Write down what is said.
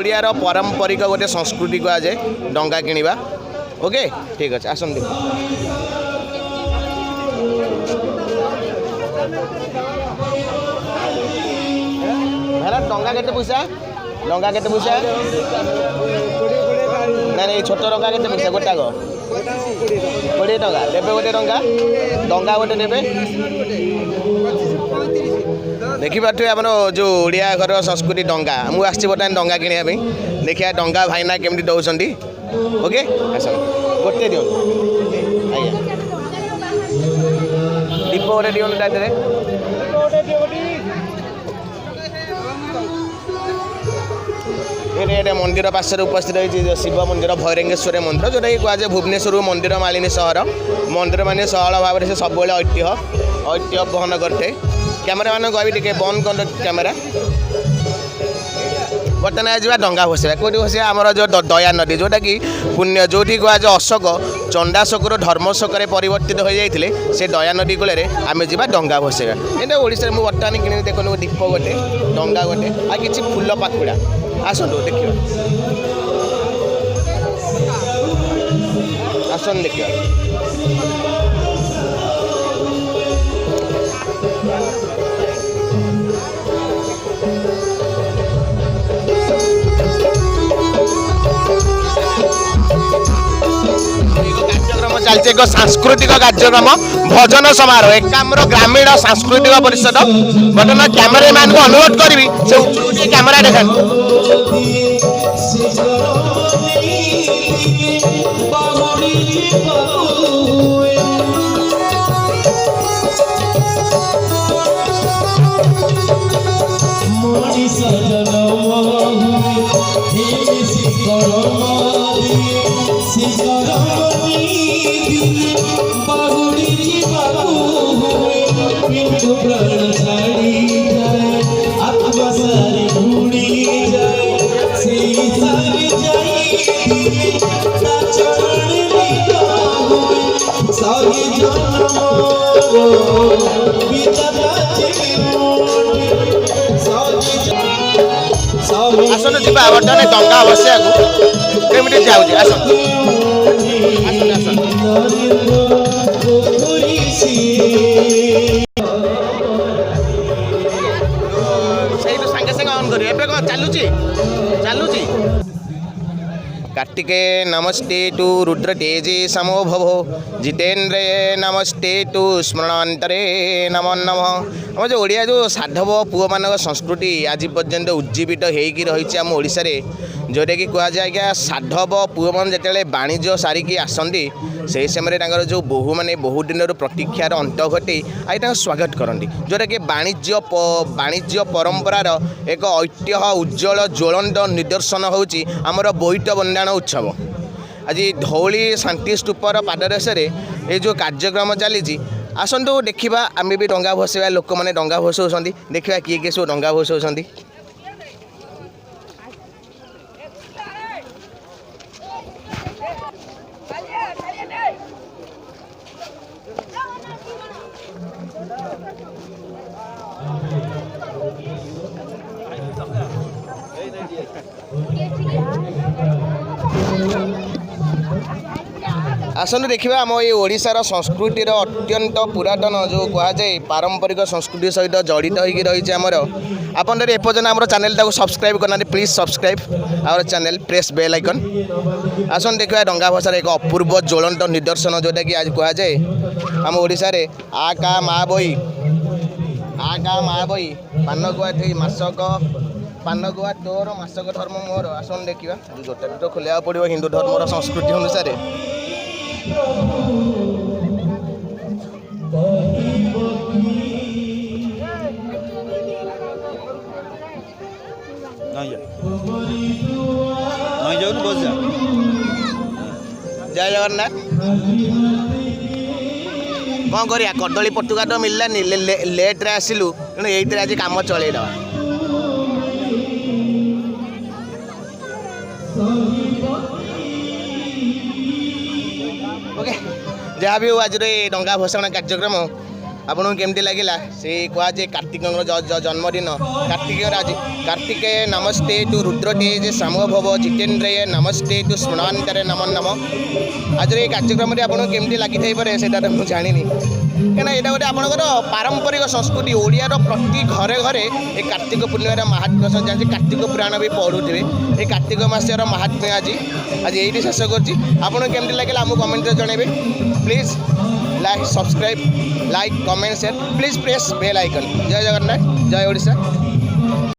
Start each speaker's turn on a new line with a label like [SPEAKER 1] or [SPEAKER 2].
[SPEAKER 1] ओडियार पारंपरिक गोटे संस्कृति को आज डंगा किणवा ओके ठीक अच्छे आसन देख डंगा केते पैसा डंगा केते पैसा ना छोट डंगा केते पैसा गोटा को 20 टका देवे गोटे डंगा डंगा गोटे देवे देखिए आम जो ओडिया घर संस्कृति डंगा मुझे बर्तमान डंगा किणा देखिए डंगा भाईना केमती दौरान ओके आस गोटे दियो आज्ञा दीप गोटे दियो ये मंदिर पास उपस्थित होती शिव मंदिर भैरंगेश्वर मंदिर जोटा कि कहुए भुवनेश्वर मंदिर मालिनी सहर मंदिर माने सहल भाव से सब ऐतिह्य बहन करते कैमेरा मान कह बंद कर कैमेरा बर्तमान आज डंगा भसा कौटी भसा आमर जो दया नदी जोटा कि पुण्य जो कहुए अशोक चंडाशोकर धर्मशोक परिवर्तित हो जाते से दया नदी कूल आम जा डंगा भसा ये ओडिशा मुझे बर्तमान कि देखो दीप गोटे डंगा गोटे आ कि फूल पाखुड़ा आसतु देखिए आसन देखिए कार्यक्रम चलती एक सांस्कृतिक कार्यक्रम भजन समारोह एकाम्र ग्रामीण सांस्कृतिक परिषद बर्तमान कैमेरा मैन को अनुरोध करी से कैमेरा देखा आसन जी बर्तमान डंगा बसा केमी जाऊँगी आस सागे सागे ऑन कर चलुची चलुची कार्तिके नमस्ते टू रुद्र तेजे समो भवो जितेन्द्रे नमस्ते टू स्मरणांतरे नमो नमः आम जो ओडिया जो साधव पुओ मान संस्कृति आज पर्यंत उज्जीवित होगी रही आम ओडिशा रे जोटा कि कहुए क्या साधव पुओ मान जिते वाणिज्य सारिकी आसती से समय जो बहु मैंने बहु दिन प्रतीक्षार अंत घटे आई स्वागत करती जोटा कि वाणिज्य परंपरार एक ऐतिह्य उज्जवल ज्वलंत निदर्शन होची आमर बोईत बंदाण उत्सव आज धौली शांति स्तूपर पाददेशे ये जो कार्यक्रम चली आसतु देखा आम भी डंगा भसा लोक मैंने डंगा भसाऊँ देखा किए किए सब डंगा भसाऊँ आसतु देखा आम ये ओडिशार संस्कृतिर अत्यंत पुरातन जो कहुए पारंपरिक संस्कृति सहित जड़ित होगी रही आमर आपन एपर्तन आम चैनल टाक सब्सक्राइब करना please subscribe our channel press bell icon आसन देखा डंगा भाषार एक अपूर्व ज्वलंत निदर्शन जोटा कि आज कहुए आम ओडिशा रे आ का माँ बई पान गुआ थी मासक पान गुआ तोर मासक धर्म मोर आसन देखा जोटा भी तो खोलिया पड़ो हिंदू धर्मर संस्कृति अनुसार जय जगन्नाथ कौन करिया कदली पटुका तो मिललानी लेट रे आसिलु तेणु ये आज कम चलईदवा ओके जहाँ भी आज डंगा भसाण कार्यक्रम आपको केमती लगे से कहुए कार्तिक जन्मदिन कार्तिकेय नमस्ते टू रुद्र तेज सामो भव जितेन्द्रिय नमस्ते टू स्मृणांतरे नमो नमः। आज ये कार्यक्रम आपको केमती लगी पारे से मुझे जानी कहीं यहाँ गोटे आपंकर पारंपरिक संस्कृति ओडियार प्रति घरे घरे ये कार्तिक पूर्णिमार महात्म्य जानी कार्तिक पुराण भी पढ़ुवे ये कार्तिक मासर महात्म्य आज यही शेष करमती लगे आमको कमेंट जनइबे please like subscribe like comment share please press bell icon. जय जगन्नाथ जय ओडिशा।